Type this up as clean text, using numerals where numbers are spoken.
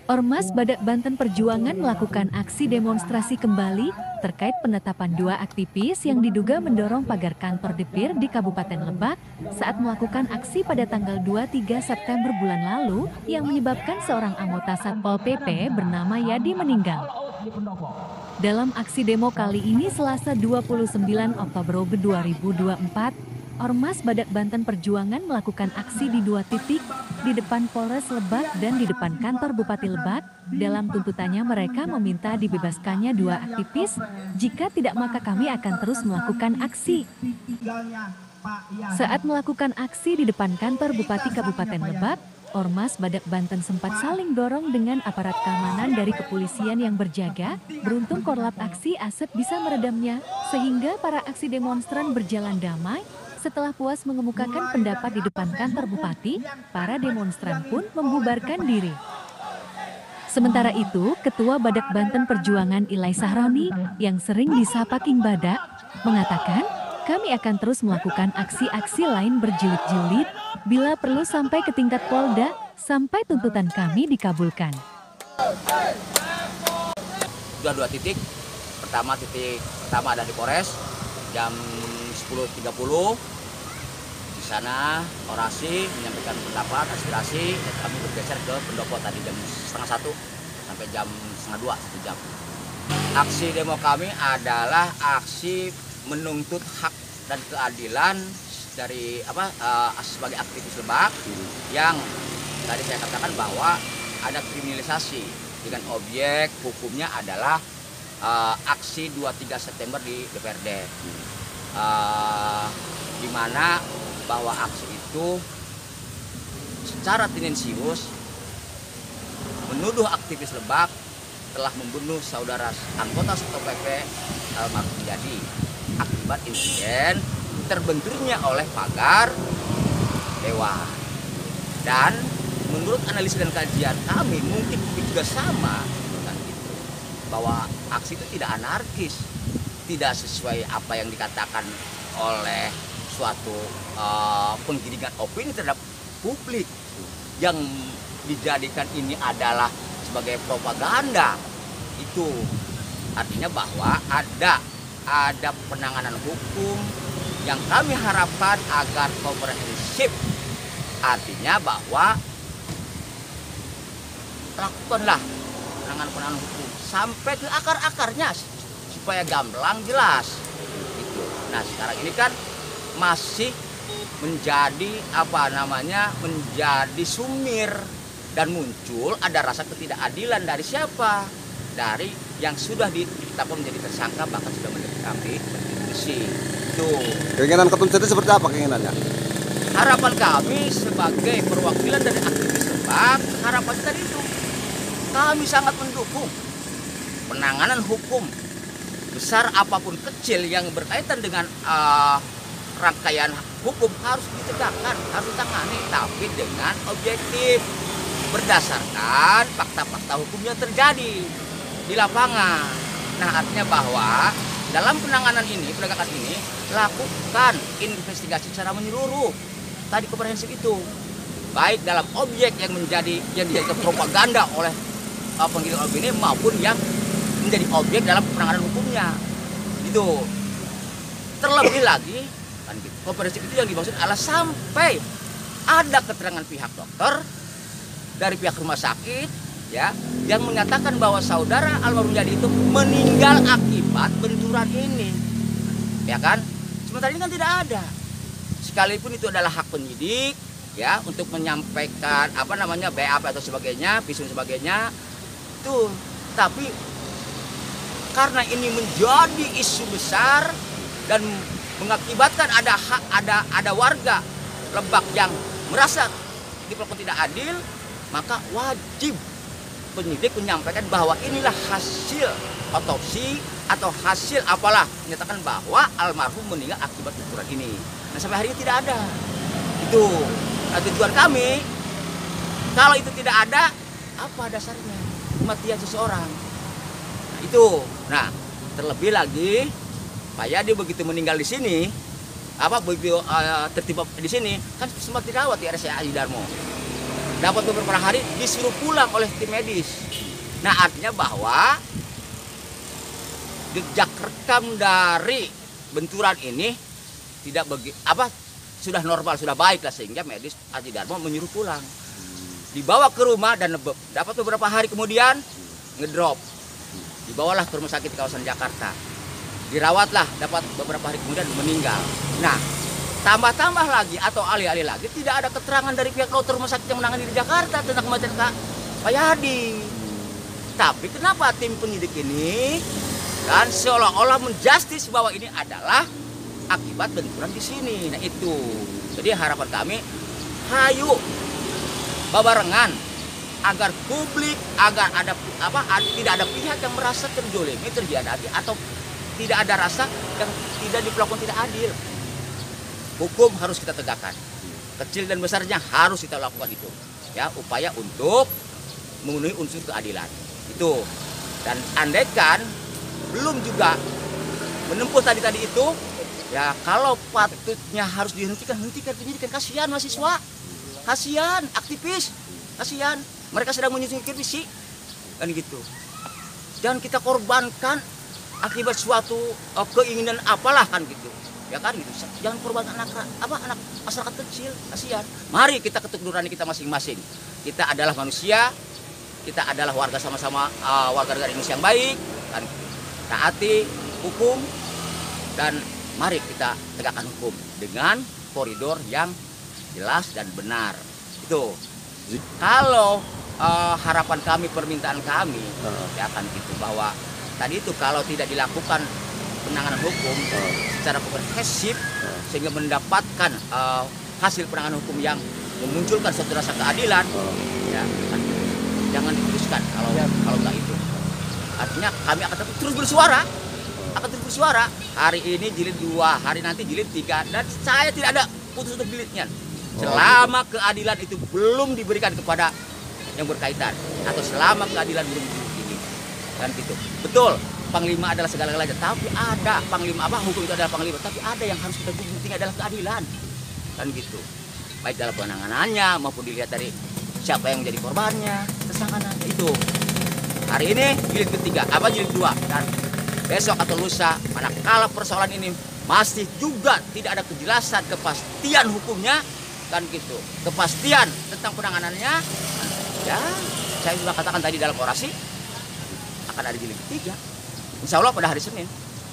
Ormas Badak Banten Perjuangan melakukan aksi demonstrasi kembali terkait penetapan dua aktivis yang diduga mendorong pagar kantor Depir di Kabupaten Lebak saat melakukan aksi pada tanggal 23 September bulan lalu yang menyebabkan seorang anggota Satpol PP bernama Yadi meninggal. Dalam aksi demo kali ini Selasa 29 Oktober 2024, Ormas Badak Banten Perjuangan melakukan aksi di dua titik, di depan Polres Lebak dan di depan kantor Bupati Lebak. Dalam tuntutannya mereka meminta dibebaskannya dua aktivis, jika tidak maka kami akan terus melakukan aksi. Saat melakukan aksi di depan kantor Bupati Kabupaten Lebak, Ormas Badak Banten sempat saling dorong dengan aparat keamanan dari kepolisian yang berjaga. Beruntung korlap aksi Asep bisa meredamnya, sehingga para aksi demonstran berjalan damai. Setelah puas mengemukakan pendapat di depan kantor Bupati, para demonstran pun membubarkan diri. Sementara itu, Ketua Badak Banten Perjuangan Ilai Sahroni, yang sering disapa King Badak, mengatakan, kami akan terus melakukan aksi-aksi lain berjilid-jilid, bila perlu sampai ke tingkat Polda, sampai tuntutan kami dikabulkan. Dua titik, titik pertama ada di Polres, jam 10.30. Di sana orasi menyampaikan pendapat, aspirasi, dan kami bergeser ke pendopo tadi jam 1:30 sampai jam 1:30, 1 jam. Aksi demo kami adalah aksi menuntut hak dan keadilan dari sebagai aktivis Lebak yang tadi saya katakan bahwa ada kriminalisasi dengan objek hukumnya adalah aksi 23 September di DPRD. Di mana bahwa aksi itu secara tendensius menuduh aktivis Lebak telah membunuh saudara anggota Satpol PP almarhum Yadi akibat insiden terbenturnya oleh pagar dewan. Dan menurut analisis dan kajian kami mungkin juga sama dengan itu, bahwa aksi itu tidak anarkis, tidak sesuai apa yang dikatakan oleh suatu penggiringan opini terhadap publik yang dijadikan ini adalah sebagai propaganda. Itu artinya bahwa ada penanganan hukum yang kami harapkan agar komprehensif. Artinya bahwa lakukanlah penanganan hukum sampai ke akar-akarnya supaya gamblang jelas. Itu. Nah sekarang ini kan masih menjadi menjadi sumir dan muncul ada rasa ketidakadilan dari siapa? Dari yang sudah ditetapkan menjadi tersangka, bahkan sudah menjadi berdiskusi. Itu. Keinginan Ketum sendiri seperti apa keinginannya? Harapan kami sebagai perwakilan dari aktivis Lebak, harapan tadi itu kami sangat mendukung penanganan hukum besar apapun kecil yang berkaitan dengan rangkaian hukum harus ditegakkan, harus ditangani, tapi dengan objektif berdasarkan fakta-fakta hukum yang terjadi di lapangan. Nah artinya bahwa dalam penanganan ini, penegakan ini, lakukan investigasi secara menyeluruh, tadi komprehensif itu, baik dalam objek yang dijadikan propaganda oleh penggiring opini maupun yang menjadi objek dalam penanganan hukumnya. Itu terlebih lagi kan gitu. Komprehensif itu yang dimaksud adalah sampai ada keterangan pihak dokter dari pihak rumah sakit ya yang menyatakan bahwa saudara almarhum Yadi itu meninggal akibat benturan ini. Ya kan? Sementara ini kan tidak ada. Sekalipun itu adalah hak penyidik ya untuk menyampaikan BAP atau sebagainya, visum sebagainya itu, tapi karena ini menjadi isu besar dan mengakibatkan ada warga Lebak yang merasa diperlakukan tidak adil, maka wajib penyidik menyampaikan bahwa inilah hasil otopsi atau hasil menyatakan bahwa almarhum meninggal akibat benturan ini. Nah sampai hari ini tidak ada. Itu tujuan kami. Kalau itu tidak ada, apa dasarnya kematian seseorang? Nah, itu. Nah terlebih lagi Pak Yadi begitu meninggal di sini, begitu tertimpa di sini, kan sempat dirawat di RSCA Adi Darmo. dapat beberapa hari disuruh pulang oleh tim medis. Nah, artinya bahwa jejak rekam dari benturan ini tidak sudah normal, sudah baik lah, sehingga medis Aji Darmo menyuruh pulang. Dibawa ke rumah dan dapat beberapa hari kemudian ngedrop. Dibawalah ke rumah sakit di kawasan Jakarta. Dirawatlah, dapat beberapa hari kemudian meninggal. Nah, tambah-tambah lagi atau alih-alih lagi tidak ada keterangan dari pihak dokter rumah sakit yang menangani di Jakarta tentang kematian Kak Yadi. Tapi kenapa tim penyidik ini kan seolah-olah menjustis bahwa ini adalah akibat benturan di sini. Nah itu. Jadi harapan kami, hayu babarengan agar publik, agar ada tidak ada pihak yang merasa terjolimi, terjadi atau tidak ada rasa yang tidak diperlakukan tidak adil. Hukum harus kita tegakkan. Kecil dan besarnya harus kita lakukan itu. Ya, upaya untuk memenuhi unsur keadilan. Itu. Dan andaikan belum juga menempuh tadi itu, ya kalau patutnya harus dihentikan, hentikan penyidikan. Kasihan mahasiswa, kasihan aktivis, kasihan. Mereka sedang menyusun kritisi, kan gitu. Jangan kita korbankan akibat suatu keinginan apalah kan gitu. Ya kan gitu. Jangan korbankan anak masyarakat kecil, kasihan. Mari kita ketuk nurani kita masing-masing. Kita adalah manusia, kita adalah warga sama-sama warga negara Indonesia yang baik, kan gitu. Taati hukum dan mari kita tegakkan hukum dengan koridor yang jelas dan benar. Itu. Kalau harapan kami, permintaan kami, ya kan gitu, bahwa tadi itu kalau tidak dilakukan penanganan hukum secara komprehensif sehingga mendapatkan hasil penanganan hukum yang memunculkan suatu rasa keadilan, ya kan, jangan diteruskan kalau nggak itu. Artinya kami akan terus bersuara, Hari ini jilid 2, hari nanti jilid 3, dan saya tidak ada putus untuk jilidnya. Selama keadilan itu belum diberikan kepada yang berkaitan, atau selama keadilan belum diberikan, kan gitu. Betul, Panglima adalah segala-galanya, tapi ada Panglima hukum itu adalah Panglima, tapi ada yang harus kita gunting adalah keadilan, kan gitu. Baik dalam penanganannya maupun dilihat dari siapa yang menjadi korbannya, tersangkanya itu. Hari ini jilid ketiga, jilid 2, dan besok atau lusa, manakala persoalan ini masih juga tidak ada kejelasan, kepastian hukumnya, kan gitu, kepastian tentang penanganannya, ya saya sudah katakan tadi dalam orasi akan ada jilid ketiga, insya Allah pada hari Senin.